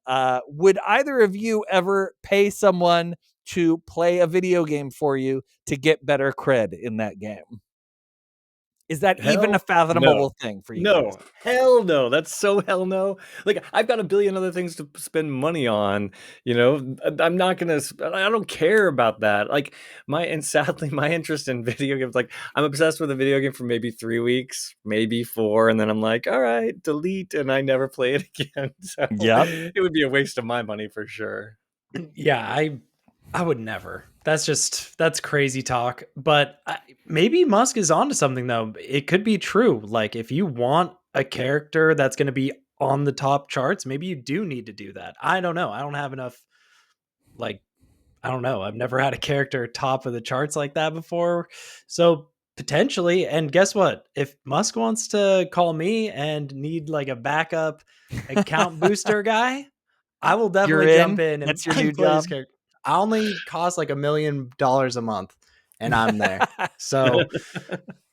Would either of you ever pay someone to play a video game for you to get better cred in that game? Is that even a fathomable thing for you guys? Hell no. That's so hell no. Like, I've got a billion other things to spend money on. I'm not going to, I don't care about that. Like, sadly, my interest in video games, like, I'm obsessed with a video game for maybe 3 weeks, maybe 4. And then I'm like, all right, delete. And I never play it again. So it would be a waste of my money for sure. Yeah, I would never. That's crazy talk. But maybe Musk is onto something, though. It could be true. Like, if you want a character that's going to be on the top charts, maybe you do need to do that. I don't know. I don't have enough. Like, I don't know. I've never had a character top of the charts like that before. So potentially. And guess what? If Musk wants to call me and need like a backup account booster guy, I will definitely jump in and That's your new play job. this character. I only cost like $1 million a month, and I'm there. So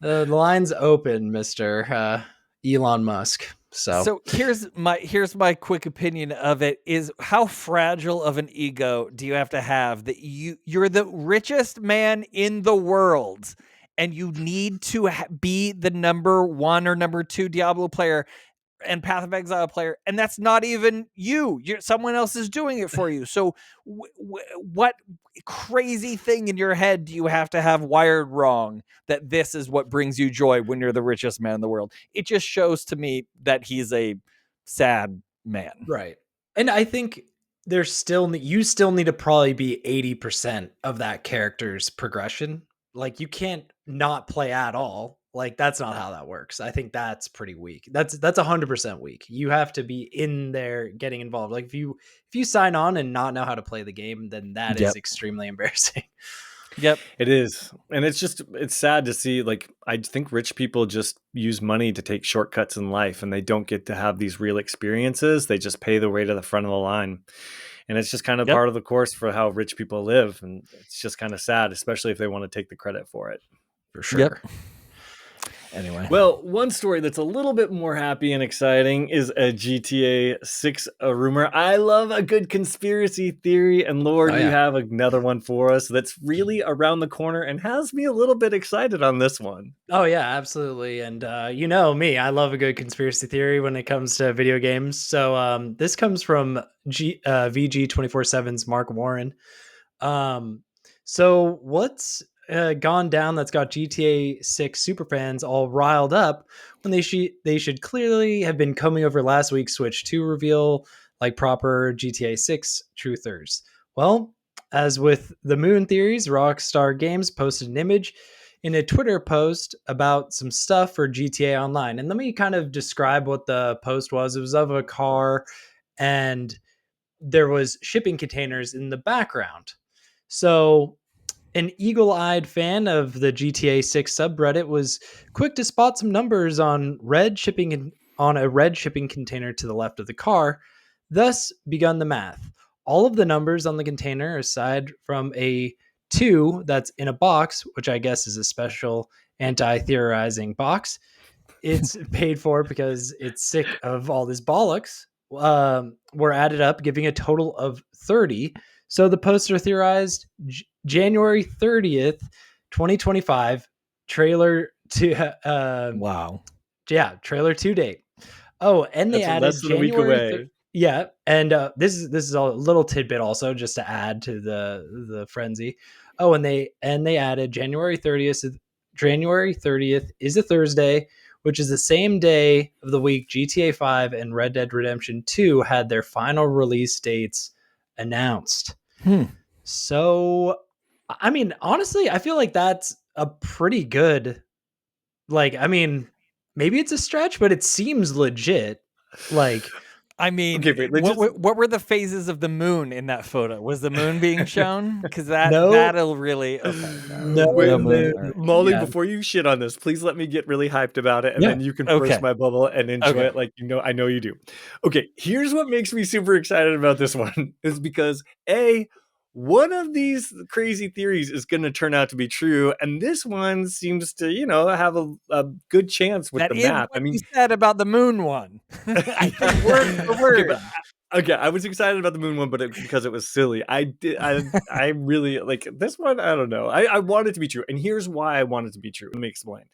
the line's open, Mr. Elon Musk. So here's my quick opinion of it: is how fragile of an ego do you have to have that you're the richest man in the world and you need to be the number 1 or number 2 Diablo player? and Path of Exile player, and that's not even you. Someone else is doing it for you. So what crazy thing in your head do you have to have wired wrong that this is what brings you joy when you're the richest man in the world? It just shows to me that he's a sad man. Right. And I think you still need to probably be 80% of that character's progression. Like, you can't not play at all. Like, that's not how that works. I think that's pretty weak. That's 100% weak. You have to be in there getting involved. Like, if you sign on and not know how to play the game, then that is extremely embarrassing. Yep. It is. And it's sad to see, like, I think rich people just use money to take shortcuts in life, and they don't get to have these real experiences. They just pay their way to the front of the line. And it's just kind of part of the course for how rich people live. And it's just kind of sad, especially if they want to take the credit for it. For sure. Yep. Anyway. Well, one story that's a little bit more happy and exciting is a GTA 6 rumor. I love a good conspiracy theory, and Lord, you have another one for us that's really around the corner and has me a little bit excited on this one. Oh yeah, absolutely. And you know me, I love a good conspiracy theory when it comes to video games. So this comes from VG247's Mark Warren. So what's gone down that's got GTA 6 superfans all riled up when they should clearly have been coming over last week's Switch 2 reveal like proper GTA 6 truthers? Well, as with the moon theories, Rockstar Games posted an image in a Twitter post about some stuff for GTA Online. And let me kind of describe what the post was. It was of a car, and there was shipping containers in the background. So an eagle-eyed fan of the GTA 6 subreddit was quick to spot some numbers on a red shipping container to the left of the car, thus begun the math. All of the numbers on the container, aside from a 2 that's in a box, which I guess is a special anti-theorizing box, it's paid for because it's sick of all this bollocks, were added up, giving a total of 30. So the poster theorized January 30th, 2025, trailer to wow. Yeah, trailer 2 date. Oh, and they added less than January a week away. Yeah, and this is a little tidbit also just to add to the frenzy. Oh, and they added January 30th. January 30th is a Thursday, which is the same day of the week GTA 5 and Red Dead Redemption 2 had their final release dates announced. So, I mean, honestly, I feel like that's a pretty good, like, I mean, maybe it's a stretch, but it seems legit. Like, I mean, okay, what were the phases of the moon in that photo? Was the moon being shown? Because No. that'll really Molly, before you shit on this, please let me get really hyped about it, and then you can burst my bubble and enjoy it like I know you do. Okay, here's what makes me super excited about this one is because one of these crazy theories is going to turn out to be true, and this one seems to, have a good chance with that the is map. What you said about the moon one. I think word for word. Okay, I was excited about the moon one, but because it was silly. I really like this one. I don't know. I want it to be true, and here's why I want it to be true. Let me explain.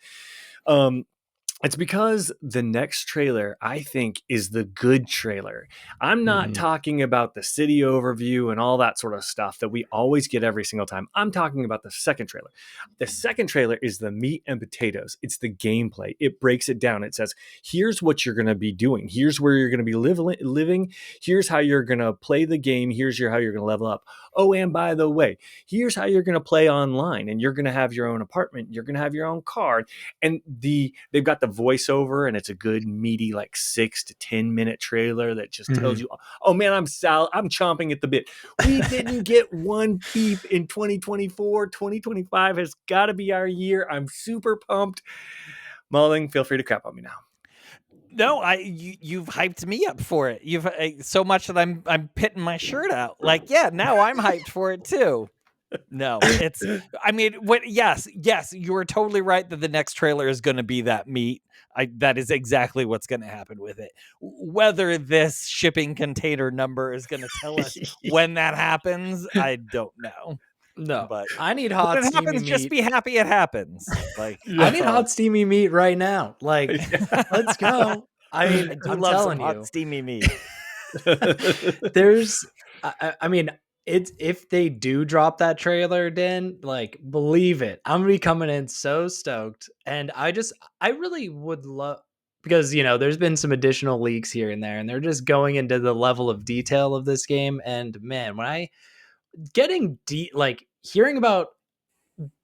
It's because the next trailer, I think, is the good trailer. I'm not talking about the city overview and all that sort of stuff that we always get every single time. I'm talking about the second trailer. The second trailer is the meat and potatoes. It's the gameplay. It breaks it down. It says, here's what you're going to be doing. Here's where you're going to be living. Here's how you're going to play the game. Here's how you're going to level up. Oh, and by the way, here's how you're going to play online. And you're going to have your own apartment. You're going to have your own car. And they've got the voiceover, and it's a good meaty like 6 to 10 minute trailer that just tells you, oh man, I'm chomping at the bit. We didn't get one peep in 2024. 2025 has got to be our year. I'm super pumped. Mulling, feel free to crap on me now. No, you've hyped me up for it. You've so much that I'm pitting my shirt out. Like, yeah, now I'm hyped for it too. No, yes, you are totally right that the next trailer is going to be that meat. That is exactly what's going to happen with it. Whether this shipping container number is going to tell us when that happens, I don't know. No, but I need hot when it steamy happens, meat. Just be happy it happens. Like I need hot steamy meat right now. Like, let's go. I mean, I do I'm love some telling hot you, steamy meat. there's, I mean, it's if they do drop that trailer, Dan, like believe it, I'm gonna be coming in so stoked, and I really would love because there's been some additional leaks here and there, and they're just going into the level of detail of this game, and man, when I like hearing about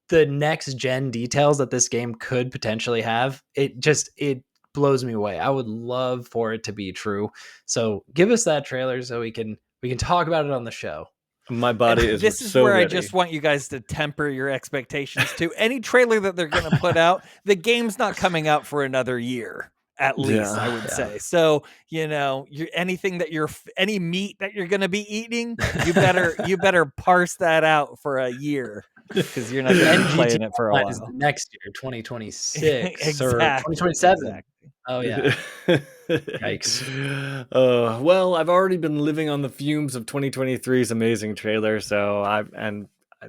the next gen details that this game could potentially have, it blows me away. I would love for it to be true. So give us that trailer so we can talk about it on the show. My body is This is so where ready. I just want you guys to temper your expectations to any trailer that they're going to put out. The game's not coming out for another year, at least, I would say. So, anything that any meat that you're going to be eating, you better parse that out for a year, because you're not going to be playing it for a is while. next year, 2026 or Exactly. 2027. Exactly. Oh yeah. Yikes. Well, I've already been living on the fumes of 2023's amazing trailer, so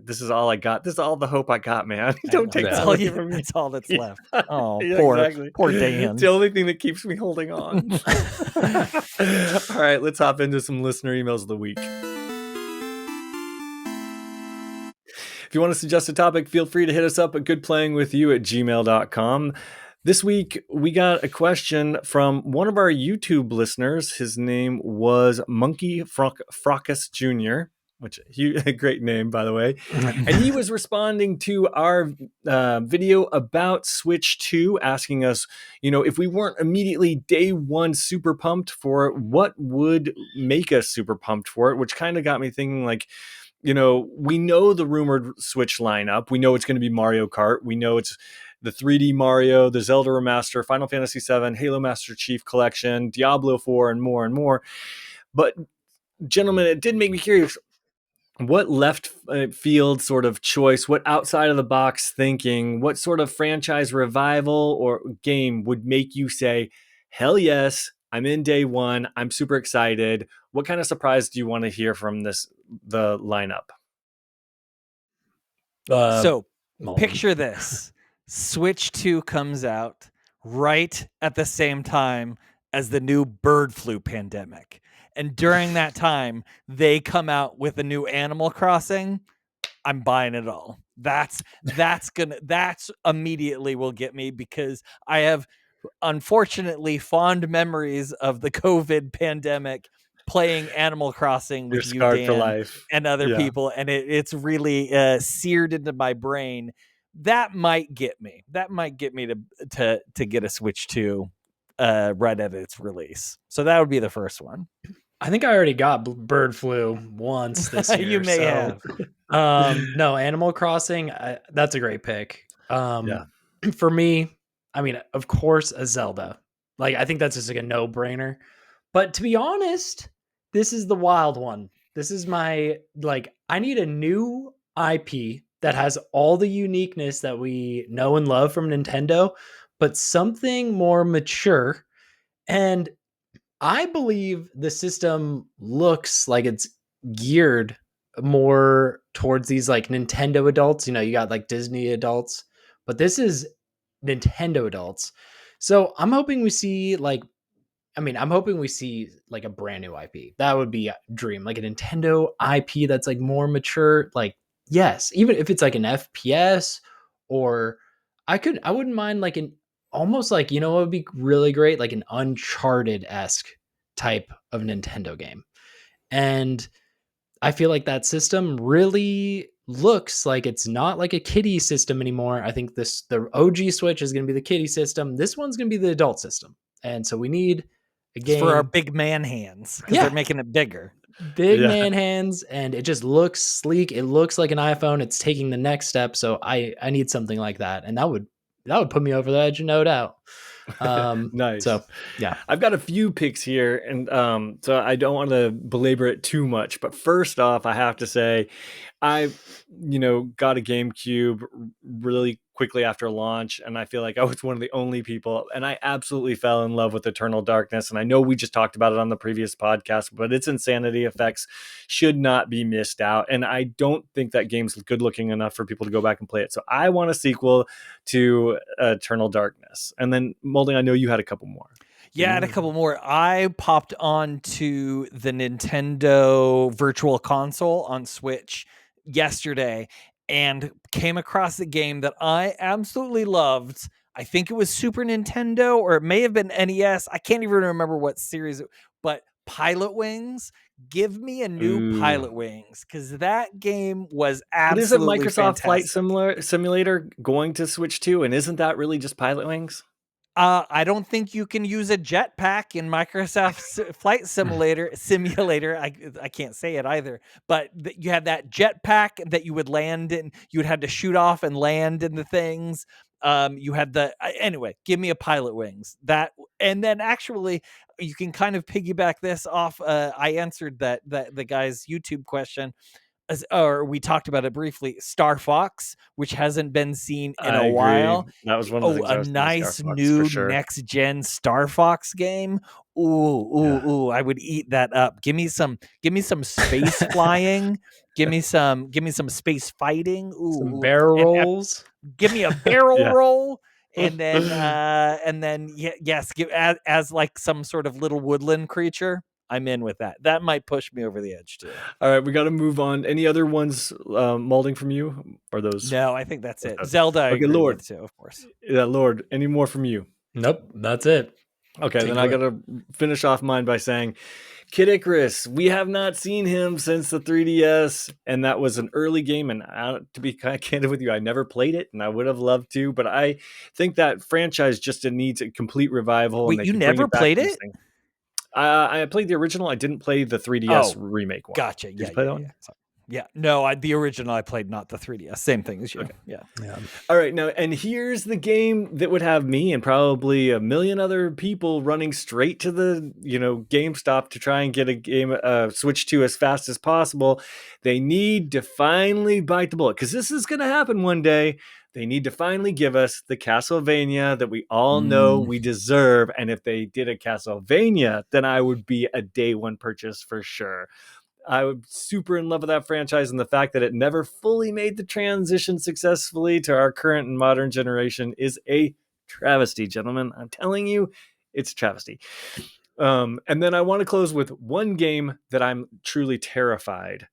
this is all I got. This is all the hope I got, man. Don't take That's that all away from me. That's all that's left. Yeah, Oh, exactly. poor Dan. It's the only thing that keeps me holding on. All right, let's hop into some listener emails of the week. If you want to suggest a topic, feel free to hit us up at goodplayingwithyou@gmail.com. This week, we got a question from one of our YouTube listeners. His name was Monkey Frockus Jr., which a great name, by the way. And he was responding to our video about Switch 2, asking us, if we weren't immediately day one super pumped for it, what would make us super pumped for it? Which kind of got me thinking, like, we know the rumored Switch lineup. We know it's going to be Mario Kart. We know it's the 3D Mario, the Zelda Remaster, Final Fantasy VII, Halo Master Chief Collection, Diablo 4, and more and more. But, gentlemen, it did make me curious. What left field sort of choice, what outside of the box thinking, what sort of franchise revival or game would make you say, hell yes, I'm in day one, I'm super excited? What kind of surprise do you want to hear from the lineup? So picture this. Switch 2 comes out right at the same time as the new bird flu pandemic. And during that time, they come out with a new Animal Crossing. I'm buying it all. That's immediately will get me, because I have unfortunately fond memories of the COVID pandemic playing Animal Crossing with You're you, scarred for Dan, life. and other people, and it's really seared into my brain. That might get me. That might get me to get a Switch 2 right at its release. So that would be the first one. I think I already got bird flu once this year. You may have. No, Animal Crossing, that's a great pick. Yeah. For me, I mean, of course, a Zelda. Like, I think that's just like a no-brainer. But to be honest, this is the wild one. This is my, like, I need a new IP that has all the uniqueness that we know and love from Nintendo, but something more mature. And I believe the system looks like it's geared more towards these like Nintendo adults. You got like Disney adults, but this is Nintendo adults. So I'm hoping we see like a brand new IP. That would be a dream, like a Nintendo IP that's like more mature. Like, yes, even if it's like an FPS, or I wouldn't mind like an almost like, what would be really great? Like an Uncharted-esque type of Nintendo game. And I feel like that system really looks like it's not like a kiddie system anymore. I think the OG Switch is going to be the kiddie system. This one's going to be the adult system. And so we need a game for our big man hands, because they're making it bigger. Big man hands, and it just looks sleek. It looks like an iPhone. It's taking the next step. So I need something like that, and that would put me over the edge, no doubt. Nice. So yeah, I've got a few picks here, and so I don't want to belabor it too much. But first off, I have to say, I got a GameCube really quickly after launch, and I feel like I was one of the only people, and I absolutely fell in love with Eternal Darkness. And I know we just talked about it on the previous podcast, but its insanity effects should not be missed out. And I don't think that game's good looking enough for people to go back and play it. So I want a sequel to Eternal Darkness. And then Molding, I know you had a couple more. Yeah, and a couple more. I popped on to the Nintendo Virtual Console on Switch yesterday and came across a game that I absolutely loved. I think it was Super Nintendo, or it may have been NES. I can't even remember what series, but Pilot Wings. Give me a new Ooh. Pilot Wings, because that game was But isn't absolutely Microsoft Flight fantastic. Simulator going to Switch too? And isn't that really just Pilot Wings? I don't think you can use a jetpack in Microsoft's Flight Simulator. I can't say it either, but you had that jetpack that you would land in. You would have to shoot off and land in the things. You had anyway. Give me a Pilot Wings. And then actually, you can kind of piggyback this off. I answered that the guy's YouTube question. Or we talked about it briefly, Star Fox, which hasn't been seen in I a agree. while. That was one of the Oh, things a I was thinking. Star nice Fox for new sure. next gen Star Fox game. Ooh, I would eat that up. Give me some space flying. Give me some space fighting. Some barrel rolls. Give me a barrel Yeah. roll. And then yes, as like some sort of little woodland creature. I'm in with that. That might push me over the edge too. All right, we got to move on. Any other ones molding from you? Or those? No, I think that's it. Okay. Zelda, I Okay, agree Lord. with too, of course. Yeah, Lord. Any more from you? Nope, that's it. Okay, Take then it I away. got to finish off mine by saying, Kid Icarus, we have not seen him since the 3DS, and that was an early game. And to be kind of candid with you, I never played it, and I would have loved to, but I think that franchise just needs a complete revival. Wait, and they you could bring never it back played to this it? thing. I played the original. I didn't play the 3DS remake one. Gotcha. Did Yeah, you play that yeah. one? Sorry. Yeah, no, the original I played, not the 3DS. Same thing as you. Okay. Yeah. All right, now, and here's the game that would have me and probably a million other people running straight to the, GameStop to try and get a game Switch to as fast as possible. They need to finally bite the bullet, because this is going to happen one day. They need to finally give us the Castlevania that we all know we deserve. And if they did a Castlevania, then I would be a day one purchase for sure. I was super in love with that franchise, and the fact that it never fully made the transition successfully to our current and modern generation is a travesty, gentlemen. I'm telling you, it's a travesty. And then I want to close with one game that I'm truly terrified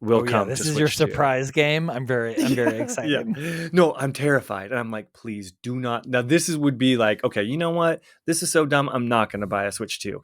will come. This to is your Switch 2. surprise game. I'm very excited. Yeah. No, I'm terrified. And I'm like, please do not. Now, would be like, okay, you know what? This is so dumb. I'm not going to buy a Switch 2.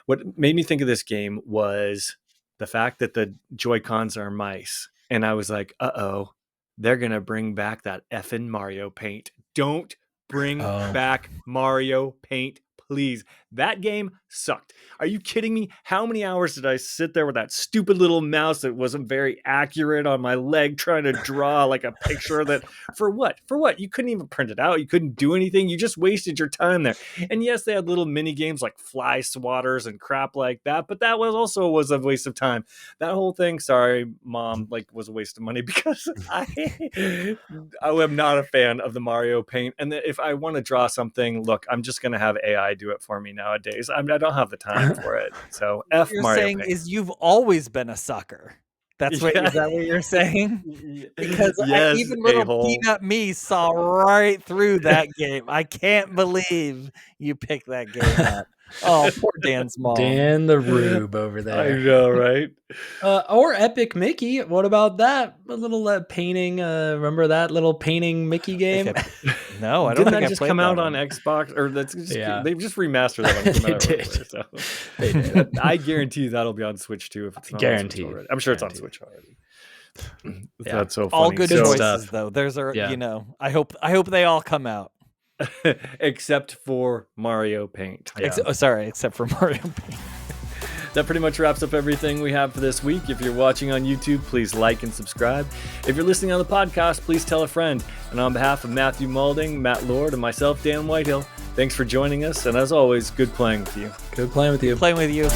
What made me think of this game was the fact that the Joy-Cons are mice. And I was like, uh-oh, they're going to bring back that effing Mario Paint. Don't bring back Mario Paint, please. That game sucked. Are you kidding me? How many hours did I sit there with that stupid little mouse that wasn't very accurate on my leg trying to draw like a picture that for what? You couldn't even print it out. You couldn't do anything. You just wasted your time there. And yes, they had little mini games like fly swatters and crap like that, but that was a waste of time. That whole thing, sorry, Mom, was a waste of money, because I am not a fan of the Mario Paint. And if I want to draw something, look, I'm just going to have AI do it for me nowadays. I don't have the time for it. So What you're Mario saying Paint. is you've always been a sucker. Is that what you're saying? Because yes, even little a-hole. peanut me saw right through that game. I can't believe you picked that game up. Oh, poor Dan's mom. Dan the Rube over there. I know, right? Or Epic Mickey. What about that? A little painting. Remember that little painting Mickey game? No, I don't Didn't think that I just played come out that on one. Xbox? Or they've just remastered that They one. did. So. They did. I guarantee you that'll be on Switch too if it's not on Switch already. I'm sure it's on Switch already. Yeah. That's so funny. All good So- choices though. There's I hope they all come out. except for Mario Paint. Yeah. Except for Mario Paint. That pretty much wraps up everything we have for this week. If you're watching on YouTube, please like and subscribe. If you're listening on the podcast, please tell a friend. And on behalf of Matthew Maulding, Matt Lord, and myself, Dan Whitehill, thanks for joining us. And as always, good playing with you. Good playing with you. Playing with you.